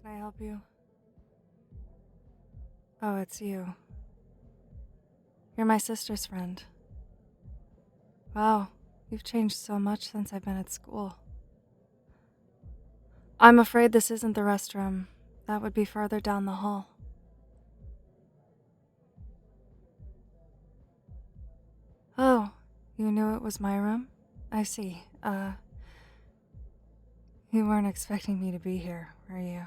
I help you? Oh, it's you. You're my sister's friend. Wow, you've changed so much since I've been at school. I'm afraid this isn't the restroom. That would be further down the hall. Oh, you knew it was my room? I see. You weren't expecting me to be here, were you?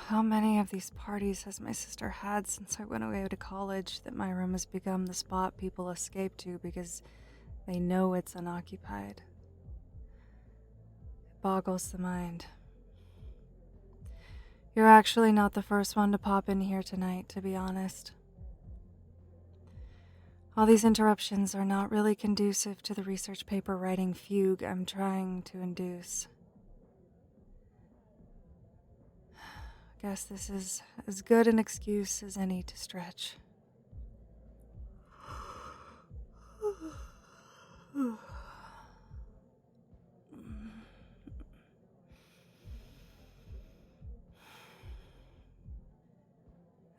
How many of these parties has my sister had since I went away to college that my room has become the spot people escape to because they know it's unoccupied? It boggles the mind. You're actually not the first one to pop in here tonight, to be honest. All these interruptions are not really conducive to the research paper writing fugue I'm trying to induce. Guess this is as good an excuse as any to stretch.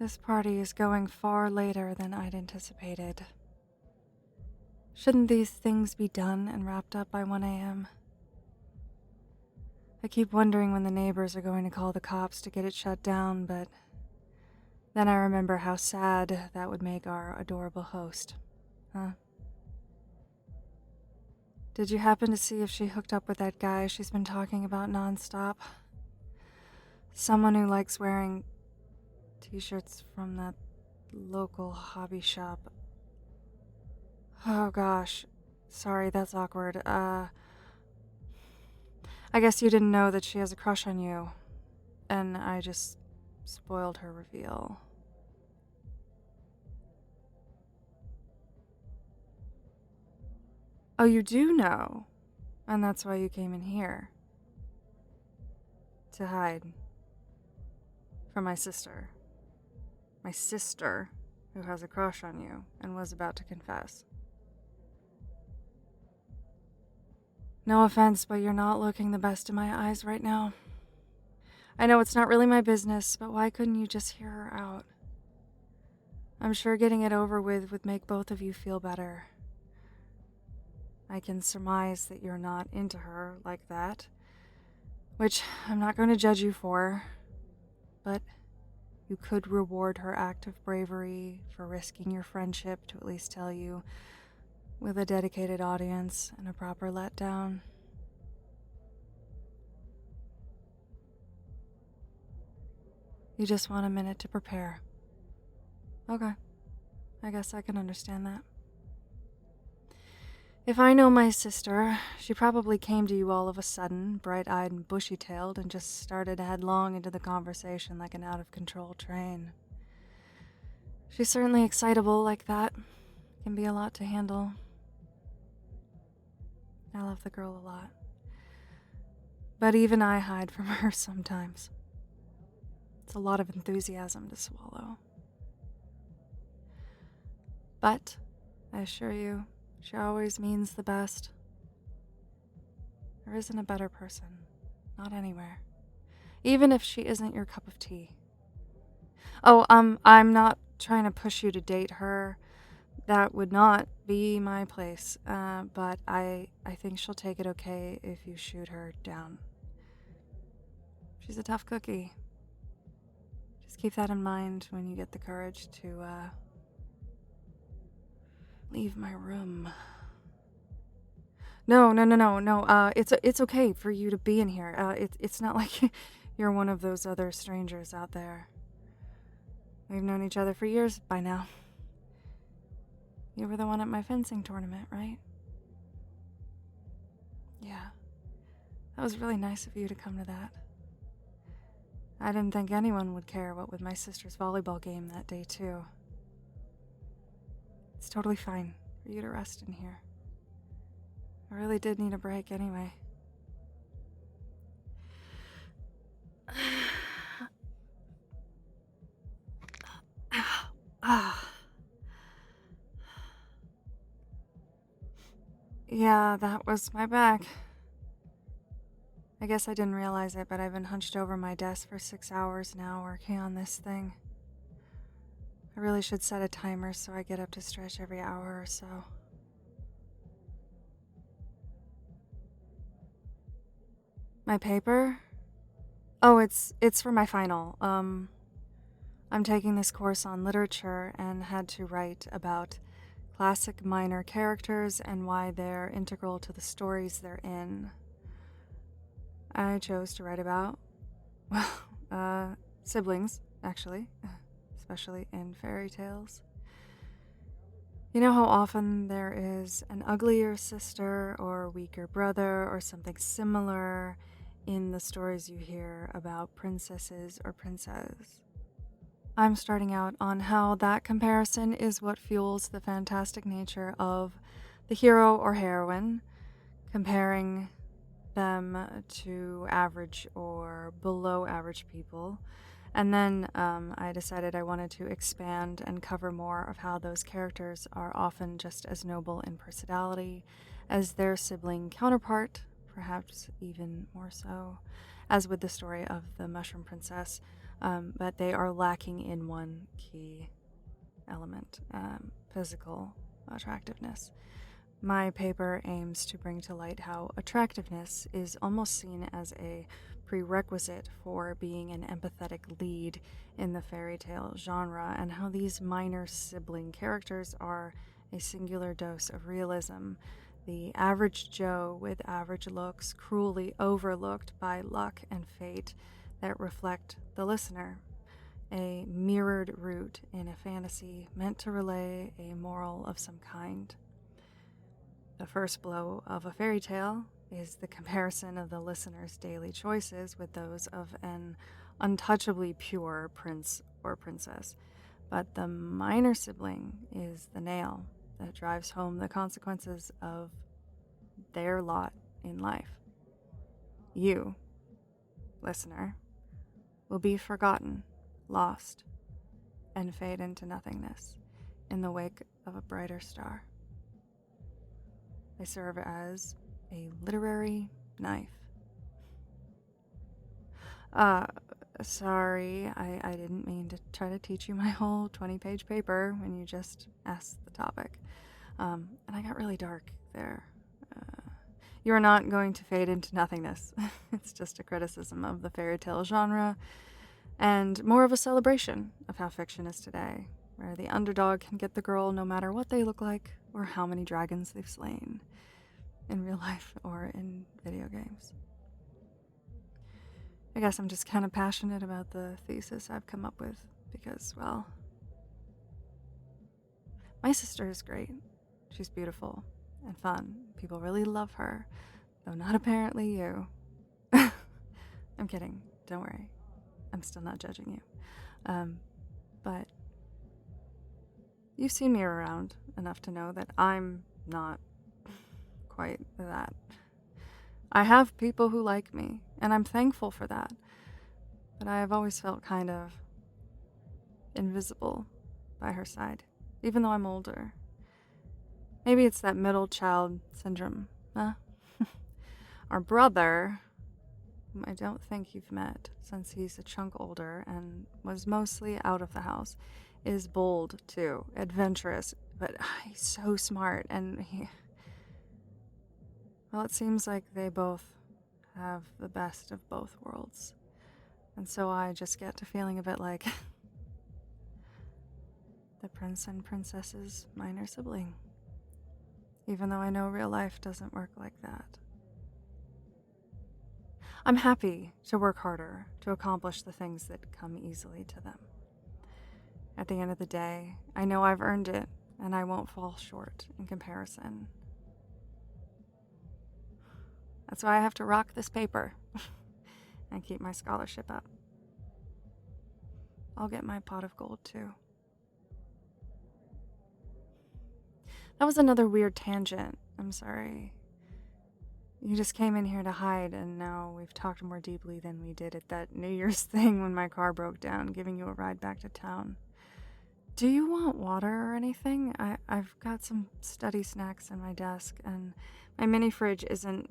This party is going far later than I'd anticipated. Shouldn't these things be done and wrapped up by 1 a.m.? I keep wondering when the neighbors are going to call the cops to get it shut down, but then I remember how sad that would make our adorable host. Huh? Did you happen to see if she hooked up with that guy she's been talking about nonstop? Someone who likes wearing t-shirts from that local hobby shop. Oh gosh. Sorry, that's awkward. I guess you didn't know that she has a crush on you. And I just spoiled her reveal. Oh, you do know? And that's why you came in here. To hide. From my sister. My sister, who has a crush on you and was about to confess. No offense, but you're not looking the best in my eyes right now. I know it's not really my business, but why couldn't you just hear her out? I'm sure getting it over with would make both of you feel better. I can surmise that you're not into her like that, which I'm not going to judge you for, but you could reward her act of bravery for risking your friendship to at least tell you, with a dedicated audience and a proper letdown. You just want a minute to prepare. Okay, I guess I can understand that. If I know my sister, she probably came to you all of a sudden, bright-eyed and bushy-tailed, and just started headlong into the conversation like an out-of-control train. She's certainly excitable like that. Can be a lot to handle. I love the girl a lot. But even I hide from her sometimes. It's a lot of enthusiasm to swallow. But, I assure you, she always means the best. There isn't a better person. Not anywhere. Even if she isn't your cup of tea. Oh, I'm not trying to push you to date her. That would not be my place. But I think she'll take it okay if you shoot her down. She's a tough cookie. Just keep that in mind when you get the courage to, leave my room. No. It's okay for you to be in here. It's not like you're one of those other strangers out there. We've known each other for years by now. You were the one at my fencing tournament, right? Yeah. That was really nice of you to come to that. I didn't think anyone would care what with my sister's volleyball game that day, too. It's totally fine for you to rest in here. I really did need a break anyway. Yeah, that was my back. I guess I didn't realize it, but I've been hunched over my desk for 6 hours now working on this thing. I really should set a timer so I get up to stretch every hour or so. My paper? Oh, it's for my final. I'm taking this course on literature and had to write about classic minor characters and why they're integral to the stories they're in. I chose to write about, well, siblings, actually, especially in fairy tales. You know how often there is an uglier sister or weaker brother or something similar in the stories you hear about princesses or princes? I'm starting out on how that comparison is what fuels the fantastic nature of the hero or heroine, comparing them to average or below average people. And then I decided I wanted to expand and cover more of how those characters are often just as noble in personality as their sibling counterpart, perhaps even more so, as with the story of the Mushroom Princess, but they are lacking in one key element, physical attractiveness. My paper aims to bring to light how attractiveness is almost seen as a prerequisite for being an empathetic lead in the fairy tale genre, and how these minor sibling characters are a singular dose of realism. The average Joe with average looks, cruelly overlooked by luck and fate that reflect the listener. A mirrored route in a fantasy meant to relay a moral of some kind. The first blow of a fairy tale is the comparison of the listener's daily choices with those of an untouchably pure prince or princess. But the minor sibling is the nail that drives home the consequences of their lot in life. You, listener, will be forgotten, lost, and fade into nothingness in the wake of a brighter star. They serve as a literary knife. Sorry, I didn't mean to try to teach you my whole 20-page paper when you just asked the topic. And I got really dark there. You are not going to fade into nothingness. It's just a criticism of the fairy tale genre, and more of a celebration of how fiction is today, where the underdog can get the girl no matter what they look like or how many dragons they've slain, in real life or in video games. I guess I'm just kind of passionate about the thesis I've come up with because, well, my sister is great. She's beautiful and fun. People really love her, though not apparently you. I'm kidding. Don't worry. I'm still not judging you. But you've seen me around enough to know that I'm not quite that. I have people who like me, and I'm thankful for that. But I have always felt kind of invisible by her side, even though I'm older. Maybe it's that middle child syndrome, huh? Our brother, whom I don't think you've met since he's a chunk older and was mostly out of the house, is bold too, adventurous, but he's so smart, and well, it seems like they both have the best of both worlds. And so I just get to feeling a bit like the prince and princess's minor sibling, even though I know real life doesn't work like that. I'm happy to work harder to accomplish the things that come easily to them. At the end of the day, I know I've earned it, and I won't fall short in comparison. That's why I have to rock this paper and keep my scholarship up. I'll get my pot of gold too. That was another weird tangent. I'm sorry. You just came in here to hide, and now we've talked more deeply than we did at that New Year's thing when my car broke down, giving you a ride back to town. Do you want water or anything? I've got some study snacks in my desk, and my mini fridge isn't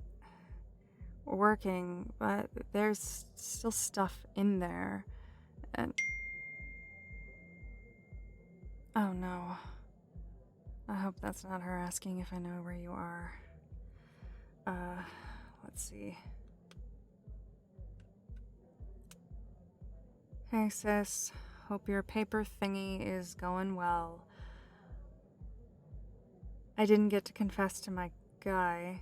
working, but there's still stuff in there. And... oh no. I hope that's not her asking if I know where you are. Let's see. Hey sis, hope your paper thingy is going well. I didn't get to confess to my guy,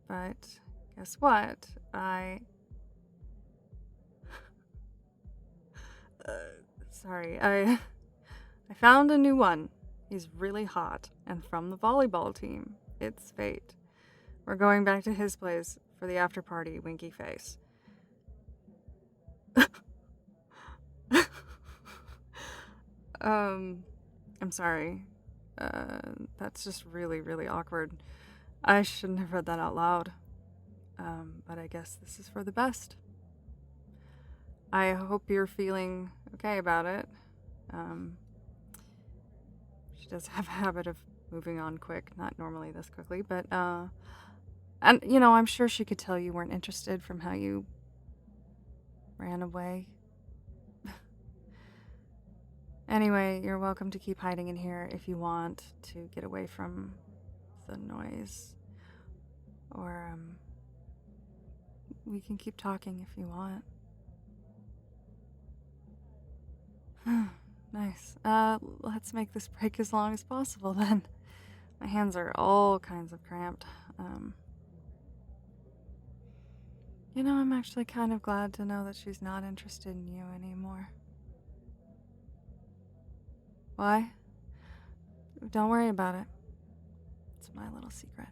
but guess what? Sorry, I found a new one. He's really hot and from the volleyball team. It's fate. We're going back to his place for the after party, winky face. I'm sorry. That's just really, really awkward. I shouldn't have read that out loud. But I guess this is for the best. I hope you're feeling okay about it. She does have a habit of moving on quick, not normally this quickly, but, and, you know, I'm sure she could tell you weren't interested from how you ran away. Anyway, you're welcome to keep hiding in here if you want to get away from the noise. Or, we can keep talking if you want. Nice. Let's make this break as long as possible then. My hands are all kinds of cramped. You know, I'm actually kind of glad to know that she's not interested in you anymore. Why? Don't worry about it. It's my little secret.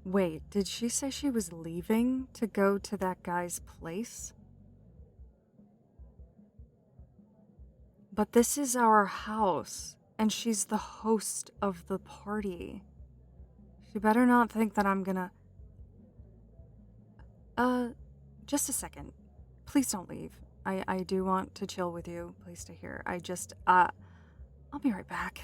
Wait, did she say she was leaving to go to that guy's place? But this is our house, and she's the host of the party. She better not think that I'm gonna... just a second. Please don't leave. I do want to chill with you. Please stay here. I'll be right back.